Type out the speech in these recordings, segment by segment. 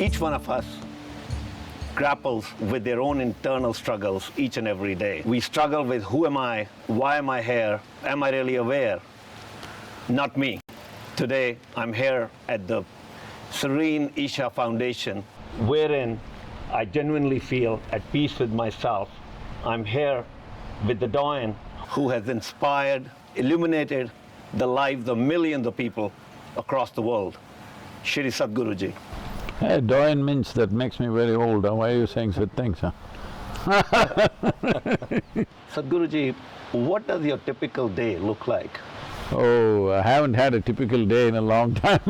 Each one of us grapples with their own internal struggles each and every day. We struggle with who am I, why am I here, am I really aware? Not me. Today I'm here at the Serene Isha Foundation, wherein I genuinely feel at peace with myself. I'm here with the Doyen who has inspired, illuminated the lives of millions of people across the world, Shri Sadhguruji. Hey, Doyen means that makes me very old. Why are you saying such things, huh? Sadhguruji, what does your typical day look like? Oh, I haven't had a typical day in a long time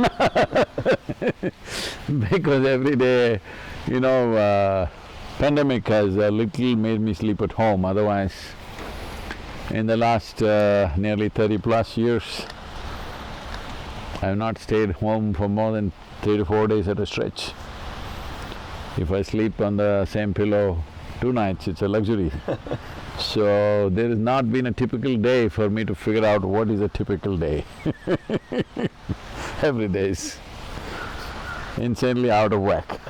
because every day, pandemic has a little made me sleep at home. Otherwise, in the last nearly 30+ years, I have not stayed home for more than 3 to 4 days at a stretch. If I sleep on the same pillow 2 nights, it's a luxury. So, there has not been a typical day for me to figure out what is a typical day. Every day is insanely out of whack.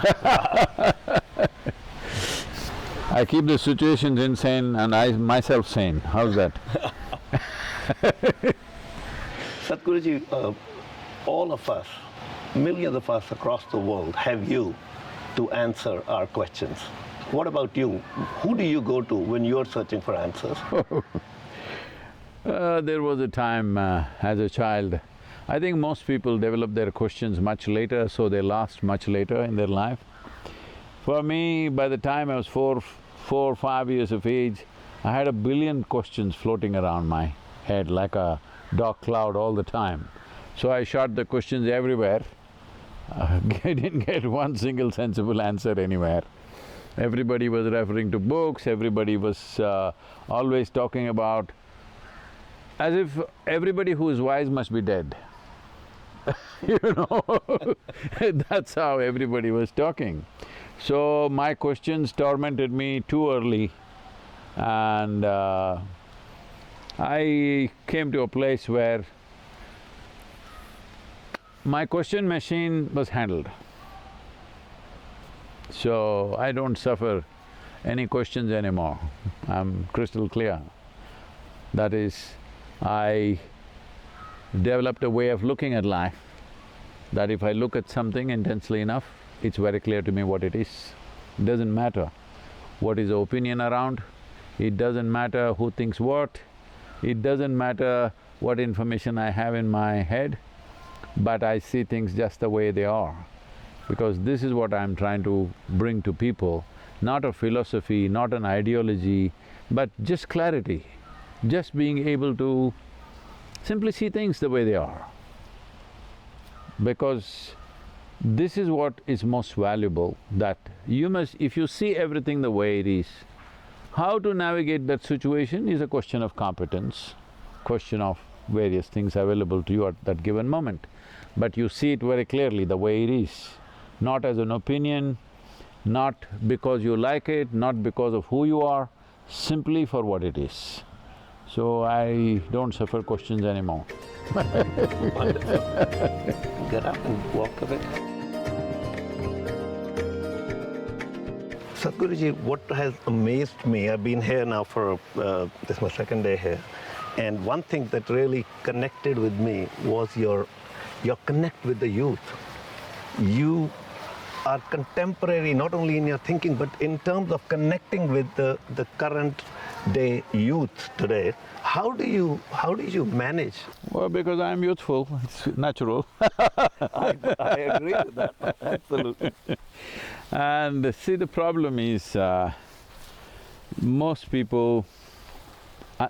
I keep the situations insane and I myself sane. How's that? Sadhguruji, all of us, millions of us across the world have you to answer our questions. What about you? Who do you go to when you're searching for answers? There was a time as a child, I think most people develop their questions much later, so they last much later in their life. For me, by the time I was 5 years of age, I had 1 billion questions floating around my head like a dark cloud all the time. So I shot the questions everywhere. I didn't get one single sensible answer anywhere. Everybody was referring to books, everybody was always talking about… as if everybody who is wise must be dead. That's how everybody was talking. So my questions tormented me too early and I came to a place where my question machine was handled. So I don't suffer any questions anymore, I'm crystal clear. That is, I developed a way of looking at life that if I look at something intensely enough, it's very clear to me what it is. It doesn't matter what is the opinion around, it doesn't matter who thinks what, it doesn't matter what information I have in my head, but I see things just the way they are. Because this is what I'm trying to bring to people, not a philosophy, not an ideology, but just clarity, just being able to simply see things the way they are. Because this is what is most valuable, that you must… if you see everything the way it is, how to navigate that situation is a question of competence, question of various things available to you at that given moment. But you see it very clearly the way it is, not as an opinion, not because you like it, not because of who you are, simply for what it is. So I don't suffer questions anymore. Wonderful. Get up and walk a bit. Sadhguruji, what has amazed me, I've been here now for… this is my 2nd day here, and one thing that really connected with me was your connect with the youth. You are contemporary not only in your thinking but in terms of connecting with the current day youth today. How do you manage? Well, because I'm youthful, it's natural. I agree with that, absolutely. And see, the problem is, most people,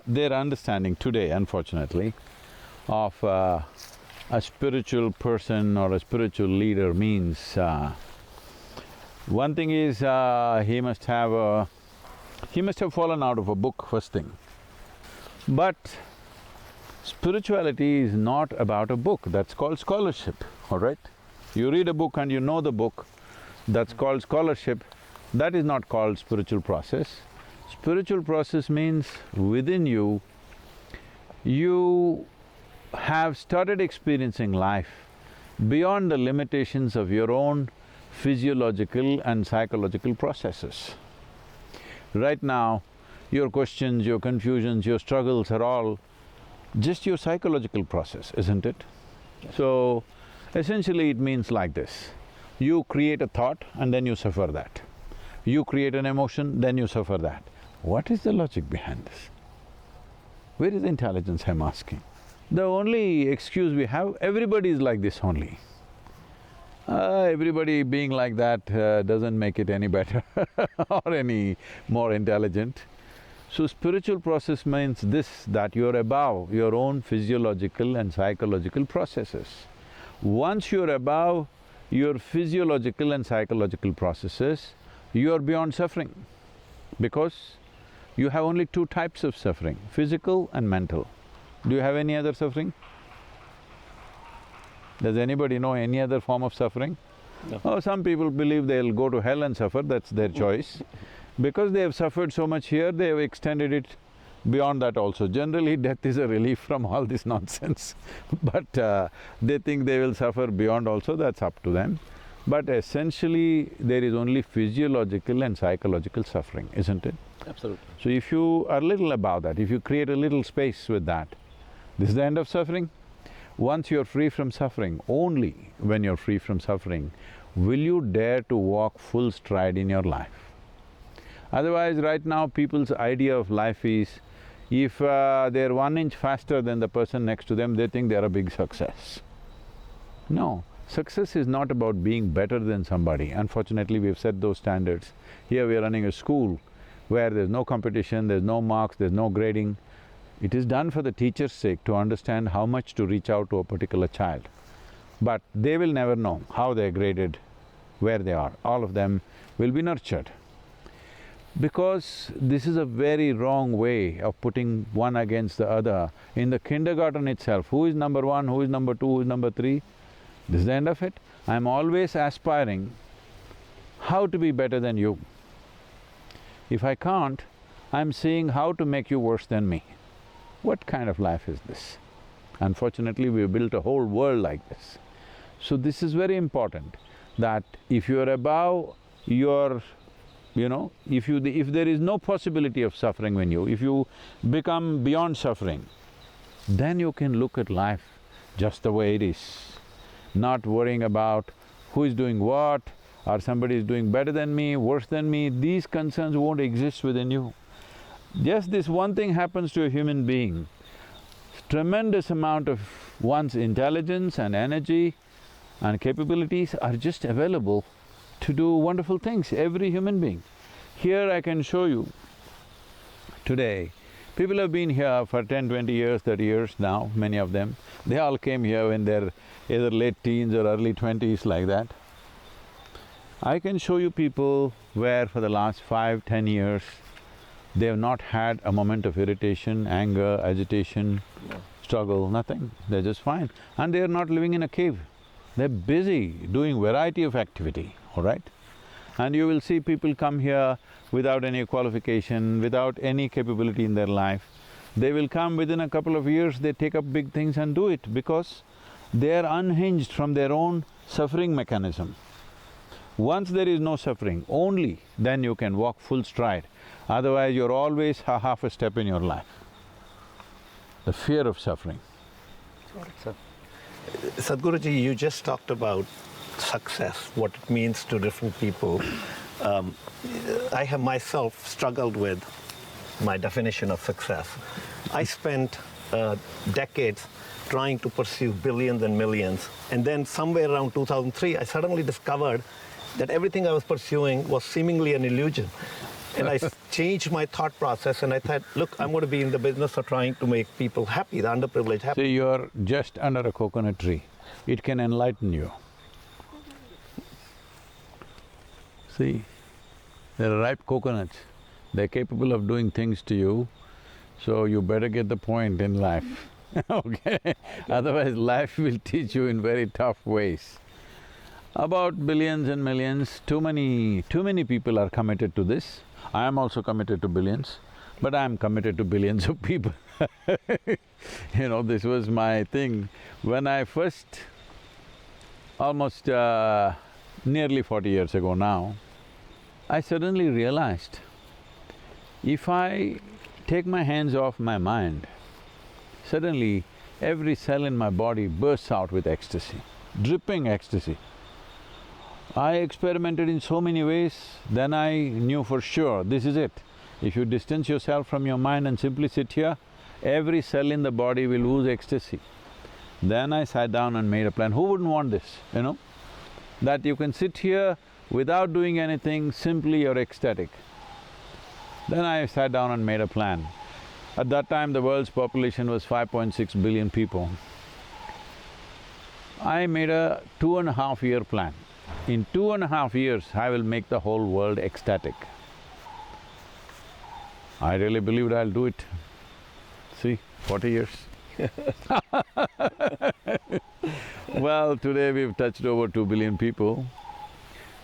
their understanding today, unfortunately, of a spiritual person or a spiritual leader means, one thing is, he must have fallen out of a book, first thing. But spirituality is not about a book, that's called scholarship, all right? You read a book and you know the book, that's called scholarship, that is not called spiritual process. Spiritual process means within you, you have started experiencing life beyond the limitations of your own physiological and psychological processes. Right now, your questions, your confusions, your struggles are all just your psychological process, isn't it? So, essentially it means like this. You create a thought and then you suffer that. You create an emotion, then you suffer that. What is the logic behind this? Where is the intelligence, I'm asking? The only excuse we have, everybody is like this only. Everybody being like that doesn't make it any better or any more intelligent. So spiritual process means this, that you're above your own physiological and psychological processes. Once you're above your physiological and psychological processes, you're beyond suffering, because you have only two types of suffering, physical and mental. Do you have any other suffering? Does anybody know any other form of suffering? No. Oh, some people believe they'll go to hell and suffer, that's their choice. Because they have suffered so much here, they have extended it beyond that also. Generally, death is a relief from all this nonsense but they think they will suffer beyond also, that's up to them. But essentially, there is only physiological and psychological suffering, isn't it? Absolutely. So if you are a little above that, if you create a little space with that, this is the end of suffering. Once you're free from suffering, only when you're free from suffering, will you dare to walk full stride in your life. Otherwise, right now people's idea of life is, if they're 1 inch faster than the person next to them, they think they're a big success. No, success is not about being better than somebody. Unfortunately, we've set those standards. Here we are running a school where there's no competition, there's no marks, there's no grading. It is done for the teacher's sake, to understand how much to reach out to a particular child. But they will never know how they're graded, where they are. All of them will be nurtured. Because this is a very wrong way of putting one against the other. In the kindergarten itself, who is number 1, who is number 2, who is number 3? This is the end of it. I'm always aspiring how to be better than you. If I can't, I'm seeing how to make you worse than me. What kind of life is this? Unfortunately, we've built a whole world like this. So this is very important, that if you're above your… if there is no possibility of suffering if you become beyond suffering, then you can look at life just the way it is, not worrying about who is doing what, or somebody is doing better than me, worse than me. These concerns won't exist within you. Just this one thing happens to a human being, tremendous amount of one's intelligence and energy and capabilities are just available to do wonderful things, every human being. Here I can show you, today, people have been here for 10, 20 years, 30 years now, many of them. They all came here when they're either late teens or early 20s, like that. I can show you people where for the last 5, 10 years, they have not had a moment of irritation, anger, agitation, struggle, nothing. They're just fine. And they're not living in a cave. They're busy doing variety of activity, all right? And you will see people come here without any qualification, without any capability in their life. They will come within a couple of years, they take up big things and do it, because they are unhinged from their own suffering mechanism. Once there is no suffering, only then you can walk full stride. Otherwise, you're always half a step in your life. The fear of suffering. Sadhguruji, you just talked about success, what it means to different people. I have myself struggled with my definition of success. I spent decades trying to pursue billions and millions, and then somewhere around 2003, I suddenly discovered that everything I was pursuing was seemingly an illusion. And I changed my thought process, and I thought, look, I'm going to be in the business of trying to make people happy, the underprivileged happy. See, you're just under a coconut tree. It can enlighten you. See, there are ripe coconuts. They're capable of doing things to you, so you better get the point in life, okay? Otherwise, life will teach you in very tough ways. About billions and millions, too many people are committed to this. I am also committed to billions, but I am committed to billions of people. This was my thing. When I first, almost nearly 40 years ago now, I suddenly realized, if I take my hands off my mind, suddenly every cell in my body bursts out with ecstasy, dripping ecstasy. I experimented in so many ways, then I knew for sure, this is it. If you distance yourself from your mind and simply sit here, every cell in the body will ooze ecstasy. Then I sat down and made a plan. Who wouldn't want this, you know? That you can sit here without doing anything, simply you're ecstatic. Then I sat down and made a plan. At that time, the world's population was 5.6 billion people. I made a 2.5-year plan. In 2.5 years, I will make the whole world ecstatic. I really believed I'll do it. See, 40 years. Well, today we've touched over 2 billion people,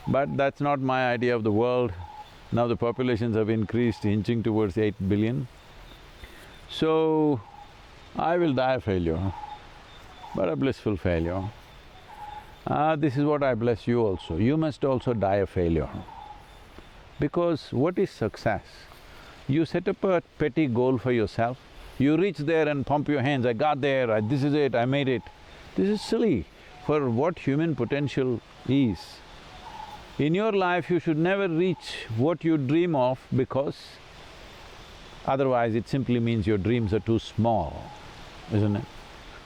but that's not my idea of the world. Now the populations have increased, inching towards 8 billion. So, I will die a failure, but a blissful failure. This is what I bless you also. You must also die a failure. Because what is success? You set up a petty goal for yourself, you reach there and pump your hands, I got there, this is it, I made it. This is silly for what human potential is. In your life, you should never reach what you dream of, because otherwise it simply means your dreams are too small, isn't it?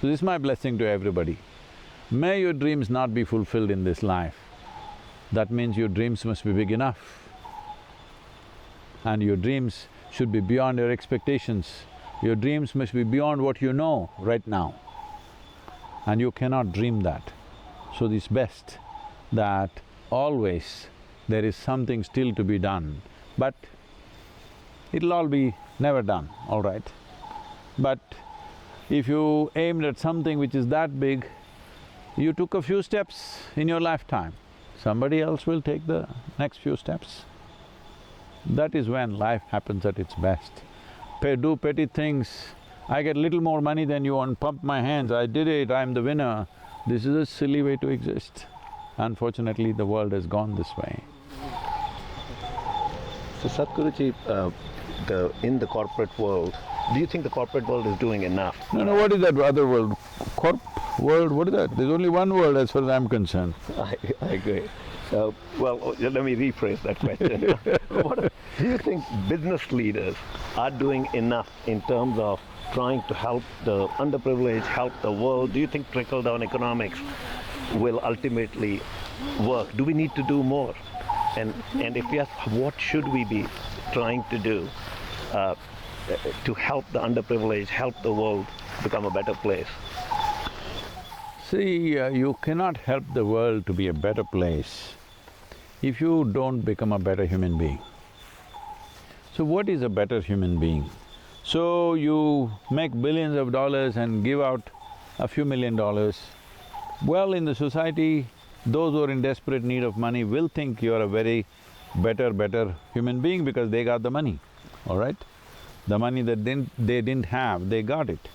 So this is my blessing to everybody. May your dreams not be fulfilled in this life. That means your dreams must be big enough. And your dreams should be beyond your expectations. Your dreams must be beyond what you know right now. And you cannot dream that. So it's best that always there is something still to be done, but it'll all be never done, all right? But if you aimed at something which is that big, you took a few steps in your lifetime, somebody else will take the next few steps. That is when life happens at its best. Do petty things, I get little more money than you and pump my hands, I did it, I'm the winner. This is a silly way to exist. Unfortunately, the world has gone this way. So Sadhguruji, in the corporate world, do you think the corporate world is doing enough? No, what is that other world? Corp world, what is that? There's only one world as far as I'm concerned. I agree. Well, let me rephrase that question. Do you think business leaders are doing enough in terms of trying to help the underprivileged, help the world? Do you think trickle-down economics will ultimately work? Do we need to do more? And if yes, what should we be trying to do to help the underprivileged, help the world become a better place? See, you cannot help the world to be a better place if you don't become a better human being. So what is a better human being? So you make billions of dollars and give out a few $1,000,000. Well, in the society, those who are in desperate need of money will think you're a very better human being because they got the money, all right? The money that they didn't have, they got it.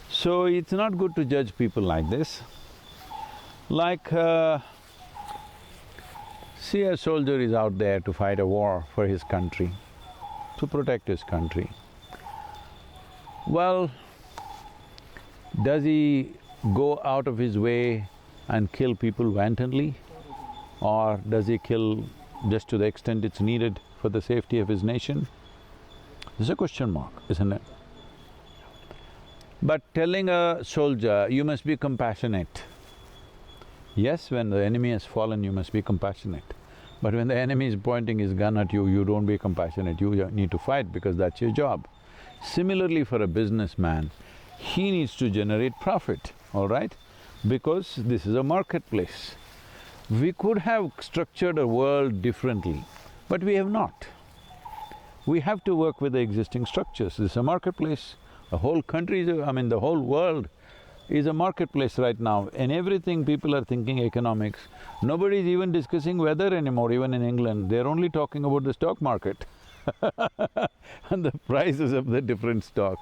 So it's not good to judge people like this. Like, see, a soldier is out there to fight a war for his country, to protect his country. Well, does he go out of his way and kill people wantonly? Or does he kill just to the extent it's needed for the safety of his nation? There's a question mark, isn't it? But telling a soldier, you must be compassionate. Yes, when the enemy has fallen, you must be compassionate. But when the enemy is pointing his gun at you, you don't be compassionate, you need to fight because that's your job. Similarly for a businessman, he needs to generate profit, all right? Because this is a marketplace. We could have structured a world differently, but we have not. We have to work with the existing structures. This is a marketplace. The whole country the whole world is a marketplace right now. In everything people are thinking economics. Nobody is even discussing weather anymore, even in England. They're only talking about the stock market and the prices of the different stocks.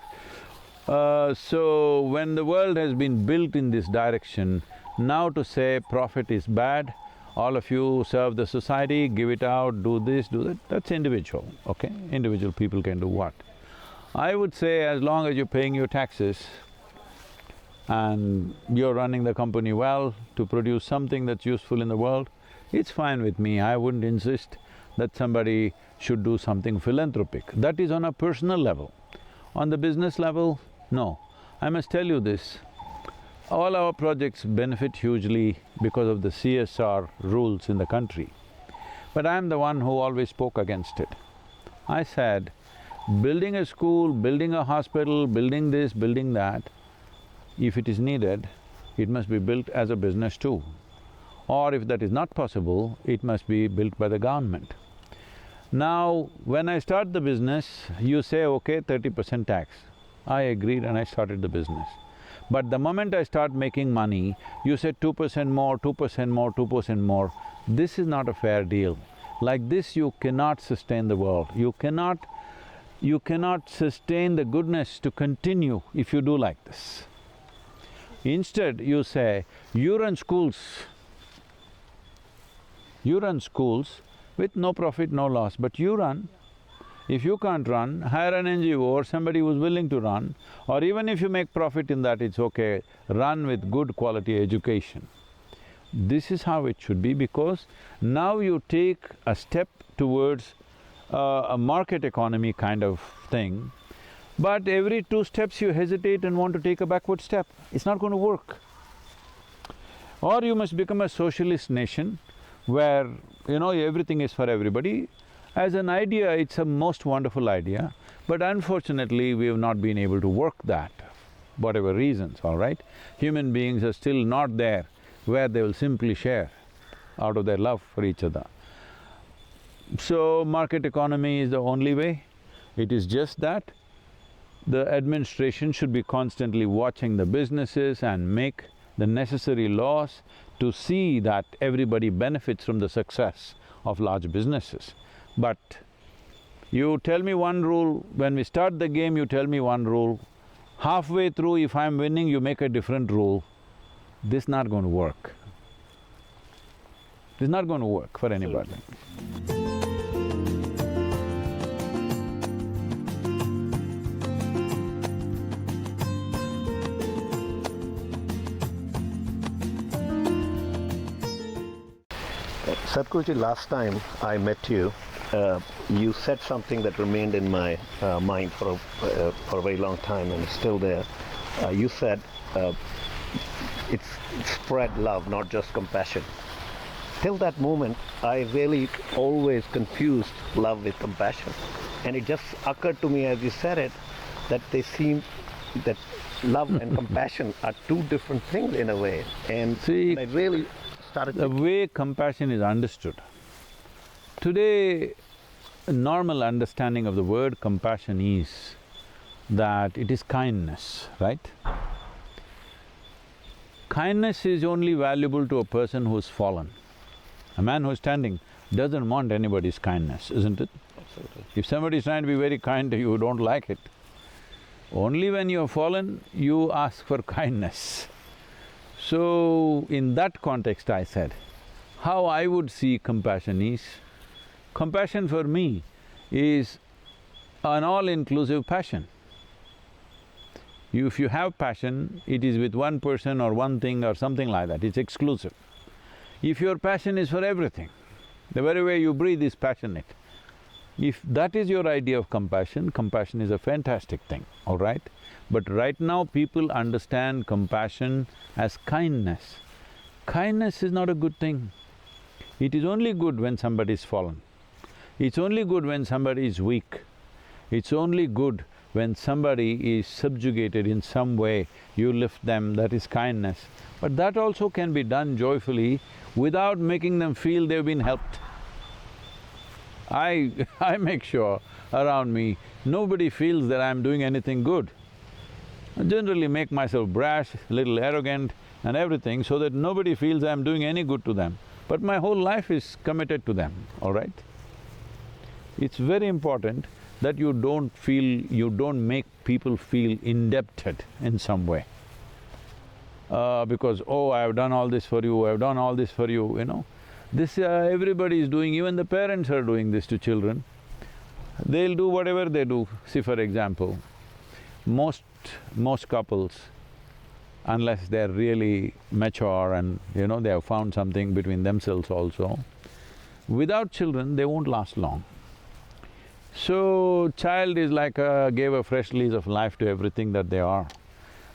So when the world has been built in this direction, now to say profit is bad all of you serve the society, give it out, do this, do that, that's individual, okay? Individual people can do what. I would say as long as you're paying your taxes and you're running the company well to produce something that's useful in the world, it's fine with me. I wouldn't insist that somebody should do something philanthropic. That is on a personal level. On the business level, no. I must tell you this, all our projects benefit hugely because of the CSR rules in the country. But I'm the one who always spoke against it. I said, building a school, building a hospital, building this, building that, if it is needed, it must be built as a business too. Or if that is not possible, it must be built by the government. Now, when I start the business, you say, okay, 30% tax. I agreed and I started the business. But the moment I start making money, you say 2% more, 2% more, 2% more. This is not a fair deal. Like this, you cannot sustain the world. You cannot sustain the goodness to continue if you do like this. Instead, you say, you run schools with no profit, no loss, but you run. If you can't run, hire an NGO or somebody who's willing to run, or even if you make profit in that, it's okay, run with good quality education. This is how it should be, because now you take a step towards a market economy kind of thing, but every 2 steps you hesitate and want to take a backward step. It's not going to work. Or you must become a socialist nation where, everything is for everybody. As an idea, it's a most wonderful idea, but unfortunately, we have not been able to work that, whatever reasons, all right? Human beings are still not there where they will simply share out of their love for each other. So, market economy is the only way. It is just that the administration should be constantly watching the businesses and make the necessary laws to see that everybody benefits from the success of large businesses. But you tell me one rule, when we start the game you tell me one rule, halfway through if I'm winning you make a different rule, this is not going to work. This is not going to work for anybody. Sadhguruji, last time I met you, you said something that remained in my mind for a very long time and is still there. You said, it's spread love, not just compassion. Till that moment, I really always confused love with compassion. And it just occurred to me as you said it, that they seem that love and compassion are two different things in a way. And see, I really started the way compassion is understood. Today, a normal understanding of the word compassion is that it is kindness, right? Kindness is only valuable to a person who's fallen. A man who's standing doesn't want anybody's kindness, isn't it? Absolutely. If somebody's trying to be very kind to you, you don't like it. Only when you're fallen, you ask for kindness. So, in that context I said, how I would see compassion is, compassion for me is an all-inclusive passion. If you have passion, it is with one person or one thing or something like that, it's exclusive. If your passion is for everything, the very way you breathe is passionate. If that is your idea of compassion, compassion is a fantastic thing, all right? But right now people understand compassion as kindness. Kindness is not a good thing. It is only good when somebody is fallen. It's only good when somebody is weak. It's only good when somebody is subjugated in some way, you lift them, that is kindness. But that also can be done joyfully without making them feel they've been helped. I make sure around me, nobody feels that I'm doing anything good. I generally make myself brash, little arrogant and everything so that nobody feels I'm doing any good to them. But my whole life is committed to them, all right? It's very important that you don't make people feel indebted in some way. Because, oh, I've done all this for you, I've done all this for you, Everybody is doing, even the parents are doing this to children. They'll do whatever they do. See, for example, most couples, unless they're really mature and they have found something between themselves also, without children they won't last long. So, child is like gave a fresh lease of life to everything that they are.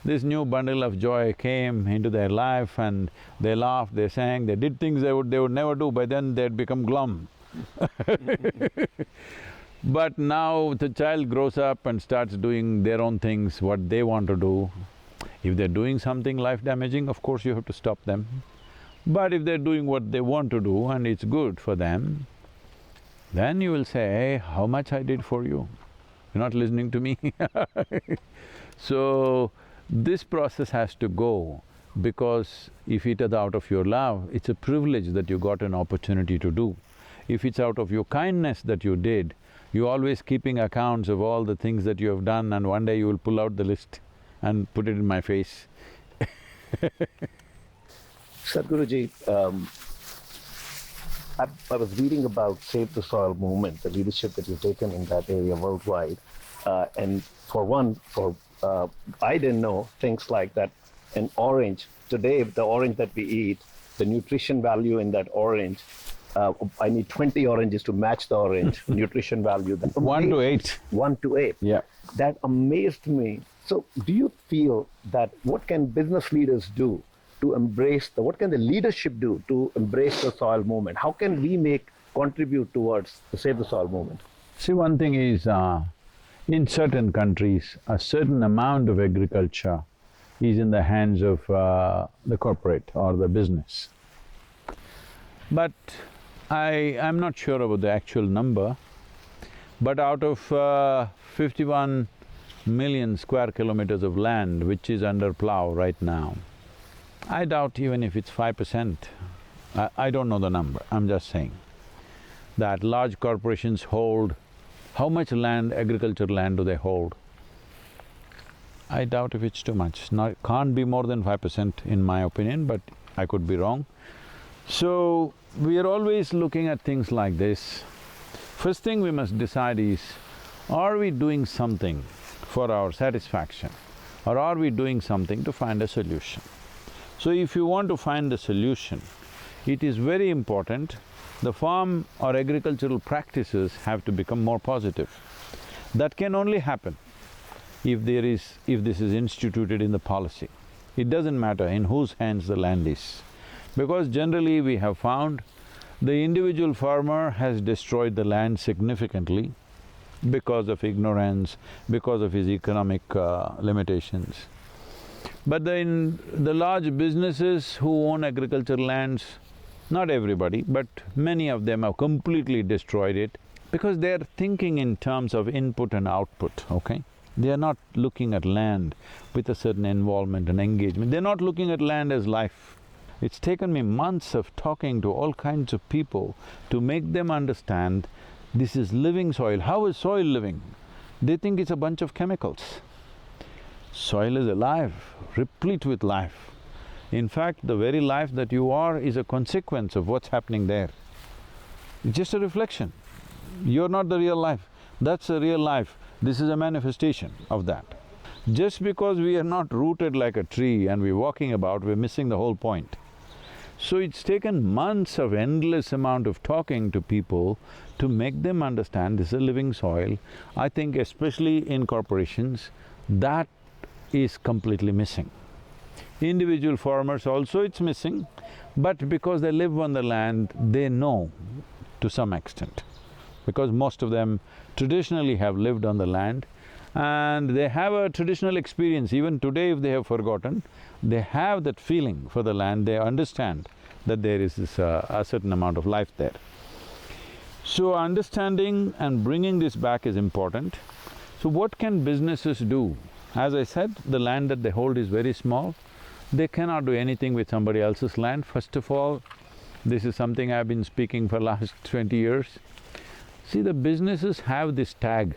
This new bundle of joy came into their life and they laughed, they sang, they did things they would never do, by then they'd become glum. But now the child grows up and starts doing their own things, what they want to do. If they're doing something life-damaging, of course you have to stop them. But if they're doing what they want to do and it's good for them, then you will say, hey, how much I did for you? You're not listening to me. So, this process has to go, because if it is out of your love, it's a privilege that you got an opportunity to do. If it's out of your kindness that you did, you're always keeping accounts of all the things that you have done, and one day you will pull out the list and put it in my face. Sadhguruji, I was reading about Save the Soil movement, the leadership that you've taken in that area worldwide. And I didn't know things like that. An orange, today the orange that we eat, the nutrition value in that orange, I need 20 oranges to match the orange nutrition value. 1 to 8. 1 to 8. Yeah. That amazed me. So do you feel that what can business leaders do to embrace what can the leadership do to embrace the soil movement? How can we contribute towards the Save the Soil movement? See, one thing is, in certain countries, a certain amount of agriculture is in the hands of the corporate or the business. But I'm not sure about the actual number, but out of 51 million square kilometers of land which is under plough right now, I doubt even if it's 5%. I don't know the number, I'm just saying that large corporations hold… How much land, agricultural land do they hold? I doubt if it's too much. Can't be more than 5% in my opinion, but I could be wrong. So, we are always looking at things like this. First thing we must decide is, are we doing something for our satisfaction, or are we doing something to find a solution? So if you want to find a solution, it is very important the farm or agricultural practices have to become more positive. That can only happen if this is instituted in the policy. It doesn't matter in whose hands the land is. Because generally we have found the individual farmer has destroyed the land significantly because of ignorance, because of his economic limitations. But in the large businesses who own agricultural lands, not everybody, but many of them have completely destroyed it because they're thinking in terms of input and output, okay? They are not looking at land with a certain involvement and engagement. They're not looking at land as life. It's taken me months of talking to all kinds of people to make them understand this is living soil. How is soil living? They think it's a bunch of chemicals. Soil is alive, replete with life. In fact, the very life that you are is a consequence of what's happening there. It's just a reflection. You're not the real life, that's the real life. This is a manifestation of that. Just because we are not rooted like a tree and we're walking about, we're missing the whole point. So it's taken months of endless amount of talking to people to make them understand this is a living soil. I think especially in corporations, that is completely missing. Individual farmers also it's missing, but because they live on the land, they know to some extent. Because most of them traditionally have lived on the land and they have a traditional experience. Even today if they have forgotten, they have that feeling for the land, they understand that there is this, a certain amount of life there. So understanding and bringing this back is important. So what can businesses do? As I said, the land that they hold is very small. They cannot do anything with somebody else's land. First of all, this is something I've been speaking for last 20 years. See, the businesses have this tag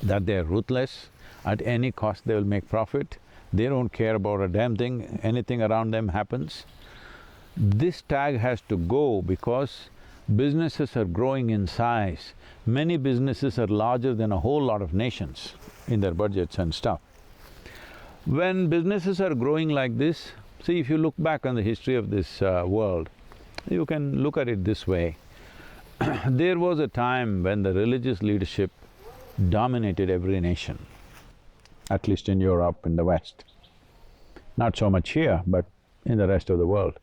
that they're ruthless, at any cost they will make profit, they don't care about a damn thing, anything around them happens. This tag has to go because businesses are growing in size. Many businesses are larger than a whole lot of nations in their budgets and stuff. When businesses are growing like this, see, if you look back on the history of this world, you can look at it this way. There was a time when the religious leadership dominated every nation, at least in Europe, in the West. Not so much here, but in the rest of the world.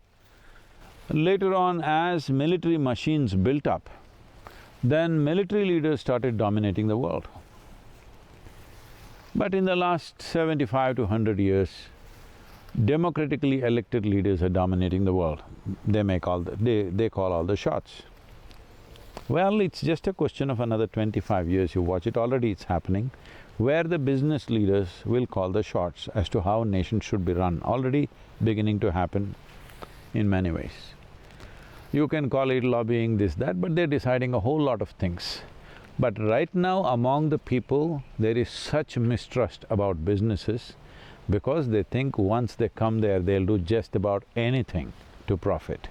Later on, as military machines built up, then military leaders started dominating the world. But in the last 75 to 100 years, democratically elected leaders are dominating the world. They call all the shots. Well, it's just a question of another 25 years, you watch it, already it's happening, where the business leaders will call the shots as to how nations should be run, already beginning to happen in many ways. You can call it lobbying, this, that, but they're deciding a whole lot of things. But right now among the people, there is such mistrust about businesses because they think once they come there, they'll do just about anything to profit.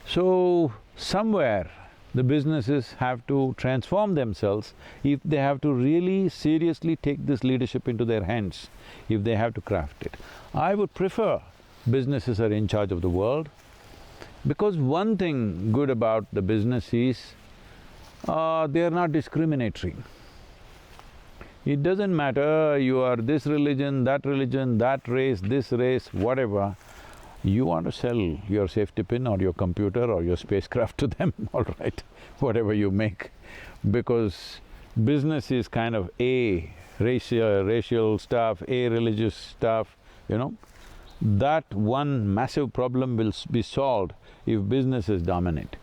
So, somewhere the businesses have to transform themselves if they have to really seriously take this leadership into their hands, if they have to craft it. I would prefer businesses are in charge of the world, because one thing good about the business is, they are not discriminatory. It doesn't matter you are this religion, that race, this race, whatever, you want to sell your safety pin or your computer or your spacecraft to them, all right, whatever you make. Because business is kind of A, racial stuff, A, religious stuff, you know. That one massive problem will be solved if businesses dominate.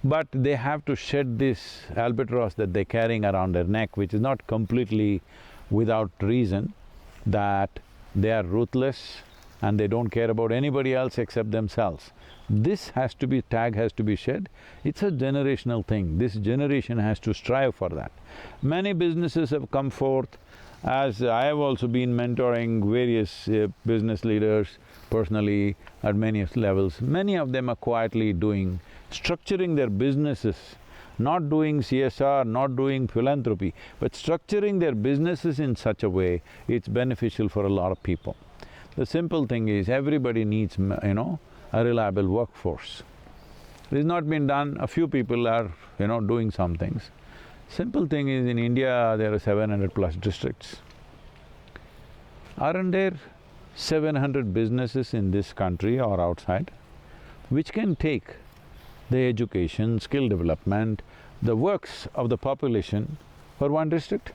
But they have to shed this albatross that they're carrying around their neck, which is not completely without reason, that they are ruthless and they don't care about anybody else except themselves. This tag has to be shed. It's a generational thing. This generation has to strive for that. Many businesses have come forth, as I have also been mentoring various business leaders personally at many levels. Many of them are quietly structuring their businesses, not doing CSR, not doing philanthropy, but structuring their businesses in such a way it's beneficial for a lot of people. The simple thing is, everybody needs, a reliable workforce. It's not been done, a few people are, doing some things. Simple thing is, in India there are 700 plus districts. Aren't there 700 businesses in this country or outside which can take the education, skill development, the works of the population for one district?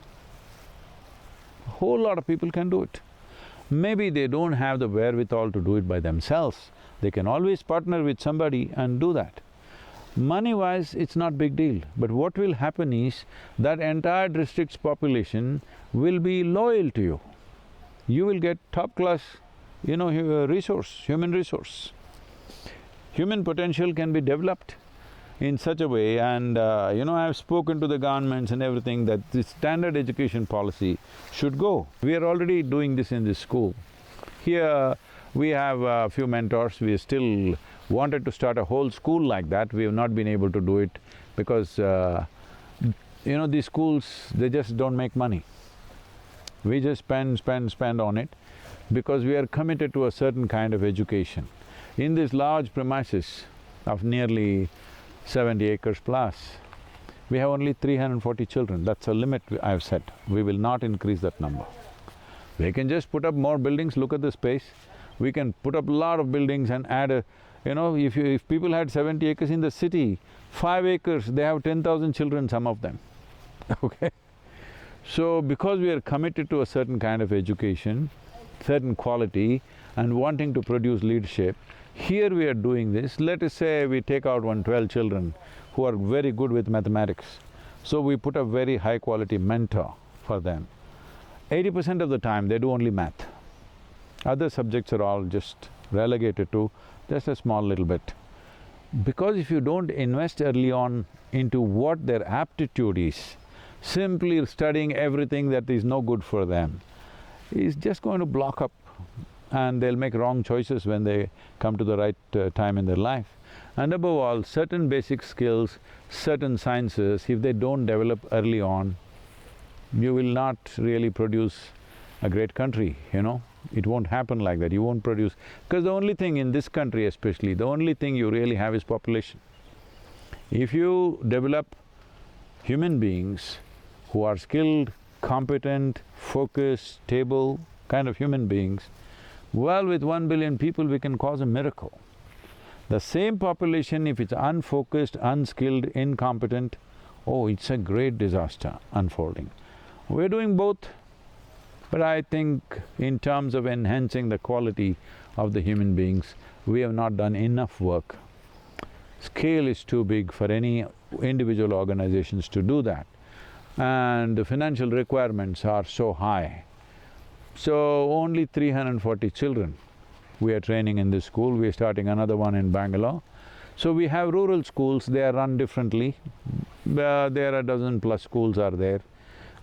A whole lot of people can do it. Maybe they don't have the wherewithal to do it by themselves, they can always partner with somebody and do that. Money-wise, it's not big deal, but what will happen is that entire district's population will be loyal to you. You will get top-class, resource, human resource. Human potential can be developed in such a way, and I've spoken to the governments and everything that this standard education policy should go. We are already doing this in this school. Here, we have a few mentors, we still wanted to start a whole school like that. We have not been able to do it because, these schools, they just don't make money. We just spend on it because we are committed to a certain kind of education. In this large premises of nearly 70 acres plus, we have only 340 children. That's a limit I've set. We will not increase that number. We can just put up more buildings, look at the space. We can put up a lot of buildings and add if people had 70 acres in the city, 5 acres, they have 10,000 children, some of them, okay? So, because we are committed to a certain kind of education, certain quality and wanting to produce leadership, here we are doing this. Let us say we take out 12 children who are very good with mathematics. So we put a very high quality mentor for them. 80% of the time they do only math. Other subjects are all just relegated to just a small little bit. Because if you don't invest early on into what their aptitude is, simply studying everything that is no good for them is just going to block up and they'll make wrong choices when they come to the right time in their life. And above all, certain basic skills, certain sciences, if they don't develop early on, you will not really produce a great country, you know. It won't happen like that, you won't produce… Because the only thing in this country especially, the only thing you really have is population. If you develop human beings who are skilled, competent, focused, stable kind of human beings, well, with 1 billion people we can cause a miracle. The same population, if it's unfocused, unskilled, incompetent, oh, it's a great disaster unfolding. We're doing both, but I think in terms of enhancing the quality of the human beings, we have not done enough work. Scale is too big for any individual organizations to do that, and the financial requirements are so high. So only 340 children we are training in this school, we are starting another one in Bangalore. So we have rural schools, they are run differently. There are dozen plus schools are there.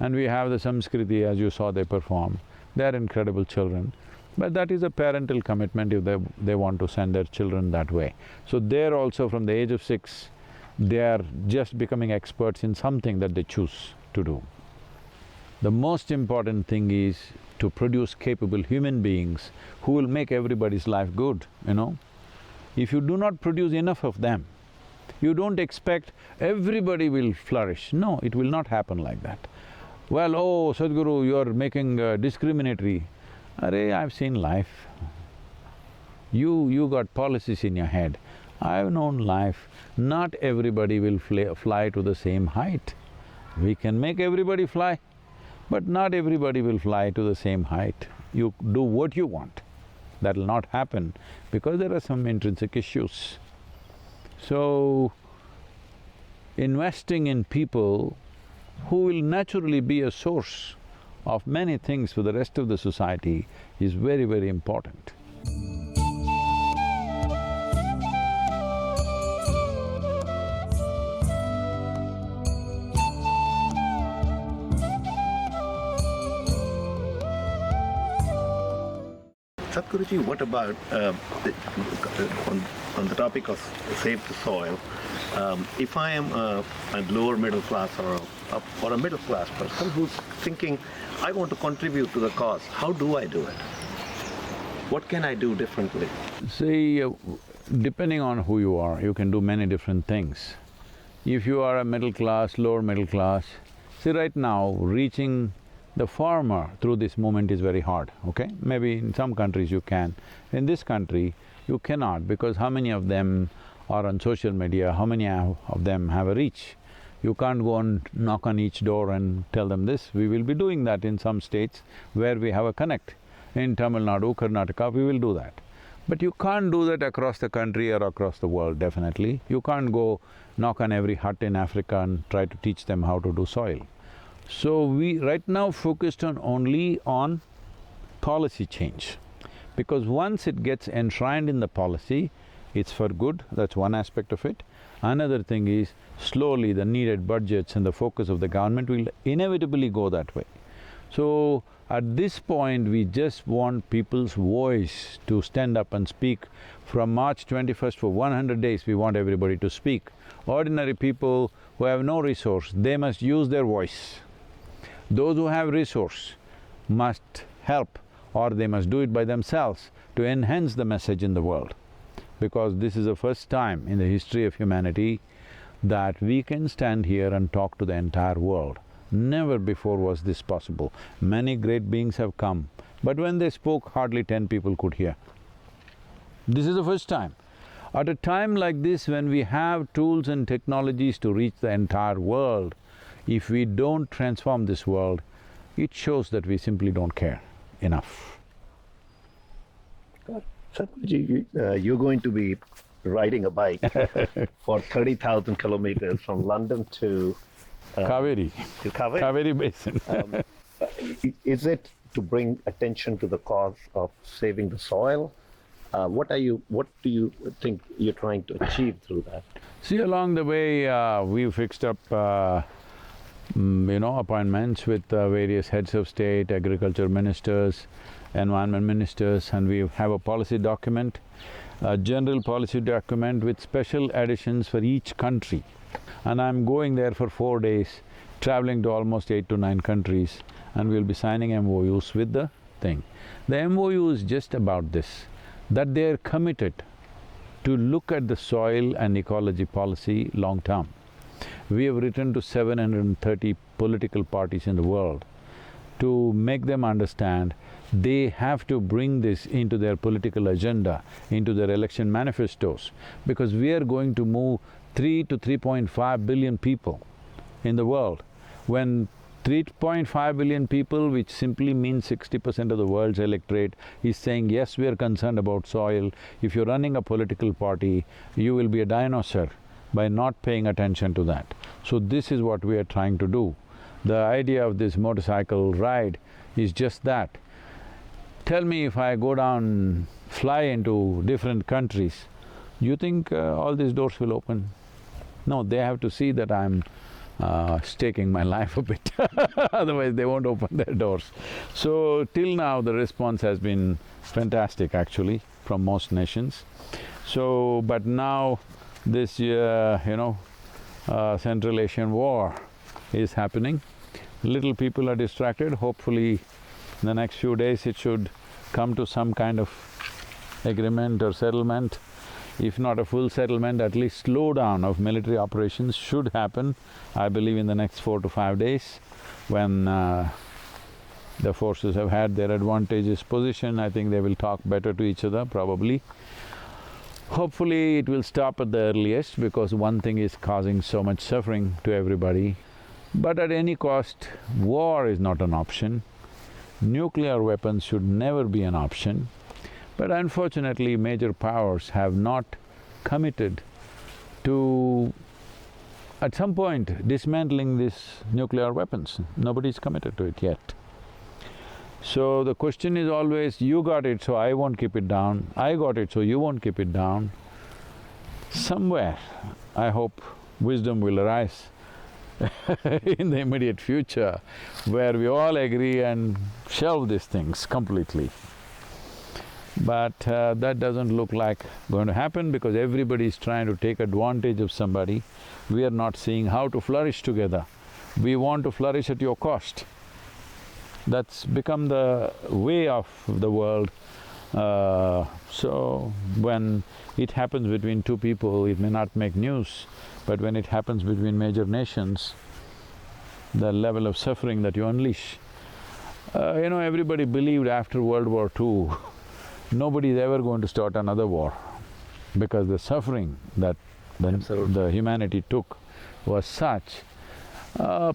And we have the Samskriti, as you saw they perform. They are incredible children. But that is a parental commitment if they want to send their children that way. So there also from the age of 6, they are just becoming experts in something that they choose to do. The most important thing is to produce capable human beings who will make everybody's life good, you know. If you do not produce enough of them, you don't expect everybody will flourish. No, it will not happen like that. Well, oh, Sadhguru, you're making discriminatory. Arey, I've seen life. You got policies in your head. I've known life. Not everybody will fly to the same height. We can make everybody fly, but not everybody will fly to the same height. You do what you want. That'll not happen because there are some intrinsic issues. So, investing in people who will naturally be a source of many things for the rest of the society is very, very important. Sadhguruji, what about on the topic of save the soil? If I am a lower middle class or a middle class person who's thinking, I want to contribute to the cause, how do I do it? What can I do differently? See, depending on who you are, you can do many different things. If you are a middle class, lower middle class, see right now reaching the farmer through this movement is very hard, okay? Maybe in some countries you can. In this country, you cannot, because how many of them are on social media, how many of them have a reach? You can't go and knock on each door and tell them this. We will be doing that in some states where we have a connect. In Tamil Nadu, Karnataka, we will do that. But you can't do that across the country or across the world, definitely. You can't go knock on every hut in Africa and try to teach them how to do soil. So we right now focused only on policy change, because once it gets enshrined in the policy, it's for good, that's one aspect of it. Another thing is, slowly the needed budgets and the focus of the government will inevitably go that way. So, at this point, we just want people's voice to stand up and speak. From March 21st for 100 days, we want everybody to speak. Ordinary people who have no resource, they must use their voice. Those who have resource must help, or they must do it by themselves to enhance the message in the world. Because this is the first time in the history of humanity that we can stand here and talk to the entire world. Never before was this possible. Many great beings have come, but when they spoke, hardly 10 people could hear. This is the first time. At a time like this, when we have tools and technologies to reach the entire world, if we don't transform this world, it shows that we simply don't care enough. Sadhguruji, you're going to be riding a bike for 30,000 kilometers from London to… Kaveri. To Kaveri? Kaveri Basin. Is it to bring attention to the cause of saving the soil? What do you think you're trying to achieve through that? See, along the way, we fixed up appointments with various heads of state, agriculture ministers, environment ministers, and we have a policy document, a general policy document with special additions for each country. And I'm going there for 4 days, traveling to almost 8 to 9 countries, and we'll be signing MOUs with the thing. The MOU is just about this, that they're committed to look at the soil and ecology policy long term. We have written to 730 political parties in the world to make them understand they have to bring this into their political agenda, into their election manifestos, because we are going to move 3 to 3.5 billion people in the world. When 3.5 billion people, which simply means 60% of the world's electorate, is saying, yes, we are concerned about soil, if you're running a political party, you will be a dinosaur by not paying attention to that. So this is what we are trying to do. The idea of this motorcycle ride is just that. Tell me, if I go down, fly into different countries, do you think all these doors will open? No, they have to see that I'm staking my life a bit otherwise they won't open their doors. So till now the response has been fantastic actually from most nations. So, but now this Central Asian war is happening. Little people are distracted. Hopefully in the next few days it should come to some kind of agreement or settlement. If not a full settlement, at least slowdown of military operations should happen, I believe, in the next 4 to 5 days, when the forces have had their advantageous position. I think they will talk better to each other, probably. Hopefully it will stop at the earliest, because one thing is causing so much suffering to everybody. But at any cost, war is not an option. Nuclear weapons should never be an option. But unfortunately, major powers have not committed to, at some point, dismantling these nuclear weapons. Nobody's committed to it yet. So the question is always, you got it, so I won't keep it down. I got it, so you won't keep it down. Somewhere, I hope wisdom will arise in the immediate future, where we all agree and shelve these things completely. But that doesn't look like going to happen, because everybody is trying to take advantage of somebody. We are not seeing how to flourish together. We want to flourish at your cost. That's become the way of the world. So when it happens between two people, it may not make news, but when it happens between major nations, the level of suffering that you unleash… everybody believed after World War II nobody is ever going to start another war, because the suffering that the humanity took was such.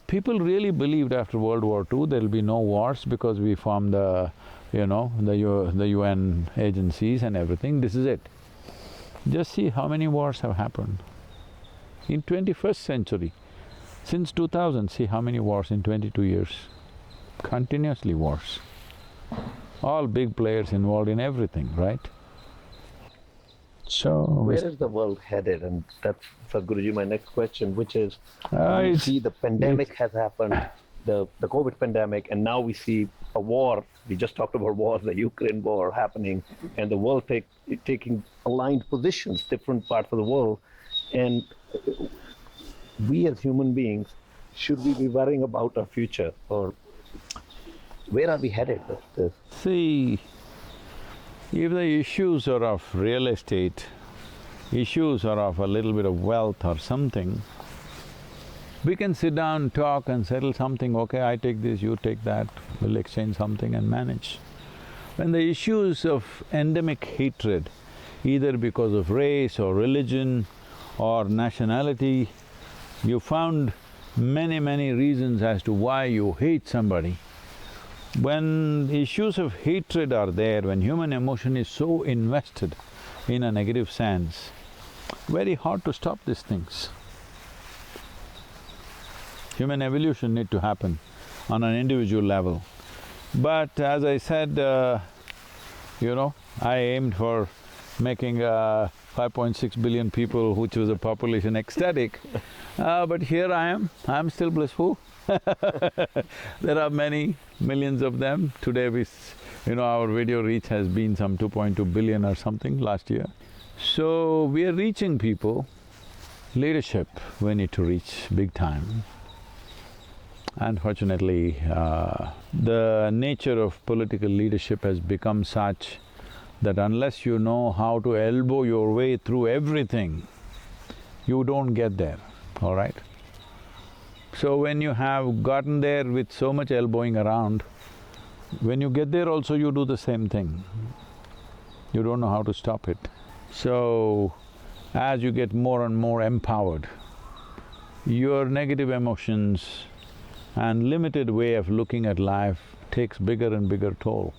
People really believed after World War II there will be no wars, because we formed the UN agencies and everything. This is it. Just see how many wars have happened in 21st century. Since 2000, see how many wars in 22 years. Continuously wars. All big players involved in everything, right? So… Where is the world headed? And that's, Sadhguruji, my next question, which is, see the pandemic has happened, the COVID pandemic, and now we see a war. We just talked about war, the Ukraine war happening, and the world taking aligned positions, different parts of the world. And we as human beings, should we be worrying about our future, or where are we headed with this? See, if the issues are of real estate, issues are of a little bit of wealth or something, we can sit down, talk and settle something. Okay, I take this, you take that, we'll exchange something and manage. When the issues of endemic hatred, either because of race or religion or nationality, you found many reasons as to why you hate somebody. When issues of hatred are there, when human emotion is so invested in a negative sense, very hard to stop these things. Human evolution need to happen on an individual level. But as I said, I aimed for making 5.6 billion people, which was a population, ecstatic. But here I am still blissful. There are many millions of them. Today You know, our video reach has been some 2.2 billion or something last year. So, we are reaching people. Leadership, we need to reach big time. Unfortunately, the nature of political leadership has become such that unless you know how to elbow your way through everything, you don't get there, all right? So when you have gotten there with so much elbowing around, when you get there also you do the same thing. You don't know how to stop it. So, as you get more and more empowered, your negative emotions and limited way of looking at life takes bigger and bigger toll.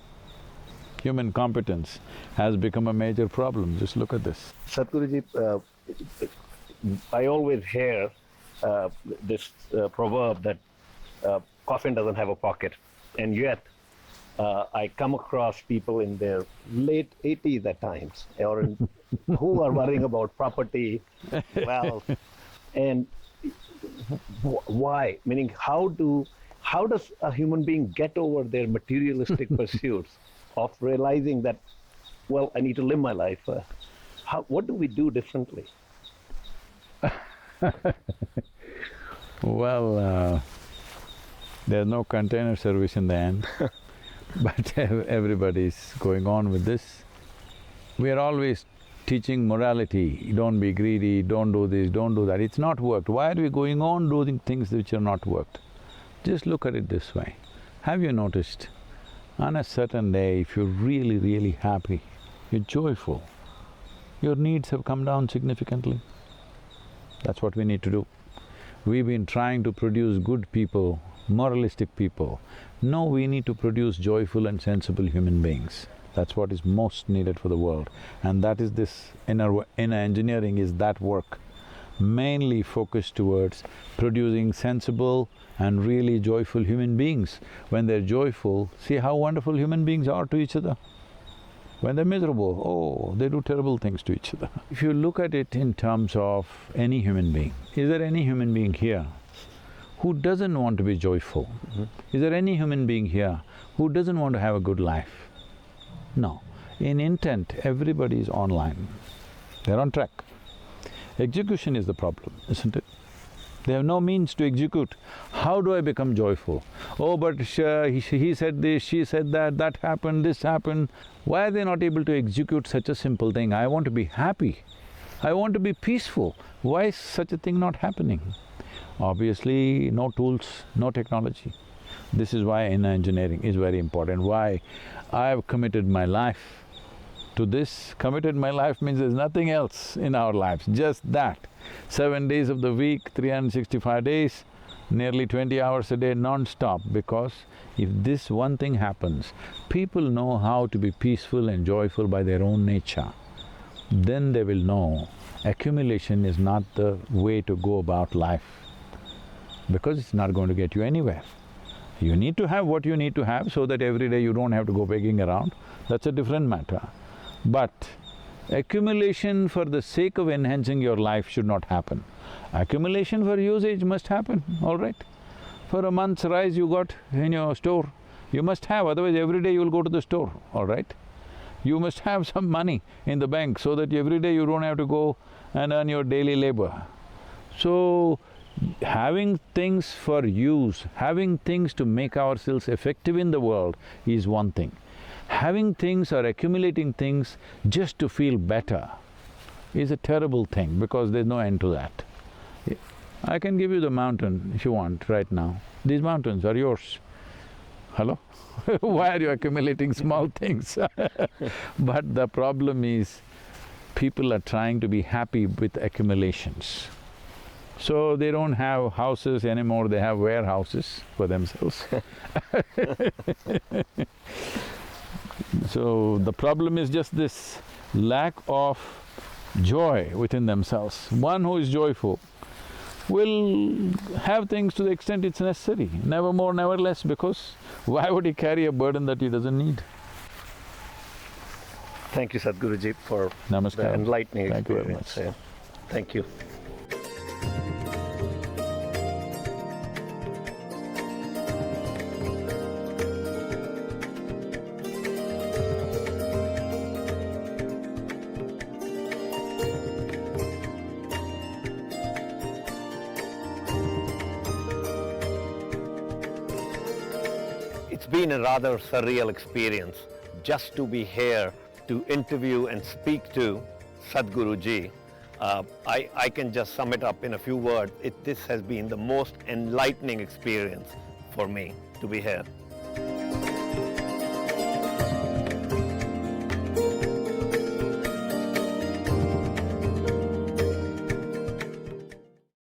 Human competence has become a major problem, just look at this. Sadhguruji, I always hear this proverb that coffin doesn't have a pocket, and yet I come across people in their late 80s at times, or who are worrying about property, wealth, and why? Meaning, how does a human being get over their materialistic pursuits of realizing that, well, I need to live my life? What do we do differently? Well, there's no container service in the end, but everybody's going on with this. We are always teaching morality, don't be greedy, don't do this, don't do that. It's not worked. Why are we going on doing things which are not worked? Just look at it this way. Have you noticed, on a certain day, if you're really, really happy, you're joyful, your needs have come down significantly. That's what we need to do. We've been trying to produce good people, moralistic people. No, we need to produce joyful and sensible human beings. That's what is most needed for the world. And that is this inner engineering is that work, mainly focused towards producing sensible and really joyful human beings. When they're joyful, see how wonderful human beings are to each other. When they're miserable, oh, they do terrible things to each other. If you look at it in terms of any human being, is there any human being here who doesn't want to be joyful? Is there any human being here who doesn't want to have a good life? No. In intent, everybody is online. They're on track. Execution is the problem, isn't it? They have no means to execute. How do I become joyful? Oh, but he said this, she said that, that happened, this happened. Why are they not able to execute such a simple thing? I want to be happy. I want to be peaceful. Why is such a thing not happening? Obviously, no tools, no technology. This is why inner engineering is very important. Why I have committed my life to this. Committed my life means there's nothing else in our lives, just that. 7 days of the week, 365 days, nearly 20 hours a day non-stop, because if this one thing happens, people know how to be peaceful and joyful by their own nature. Then they will know accumulation is not the way to go about life, because it's not going to get you anywhere. You need to have what you need to have so that every day you don't have to go begging around, that's a different matter. But accumulation for the sake of enhancing your life should not happen. Accumulation for usage must happen, all right? For a month's rice you got in your store, you must have, otherwise every day you will go to the store, all right? You must have some money in the bank so that every day you don't have to go and earn your daily labor. So, having things for use, having things to make ourselves effective in the world is one thing. Having things or accumulating things just to feel better is a terrible thing, because there's no end to that. I can give you the mountain if you want right now. These mountains are yours. Hello? Why are you accumulating small things? But the problem is, people are trying to be happy with accumulations. So they don't have houses anymore, they have warehouses for themselves. So the problem is just this lack of joy within themselves. One who is joyful will have things to the extent it's necessary, never more, never less, because why would he carry a burden that he doesn't need? Thank you, Sadhguruji, for Namaskar. the enlightening Thank you very experience. much. Yeah. Thank you. been a rather surreal experience just to be here to interview and speak to Sadhguru ji. I can just sum it up in a few words. This has been the most enlightening experience for me to be here.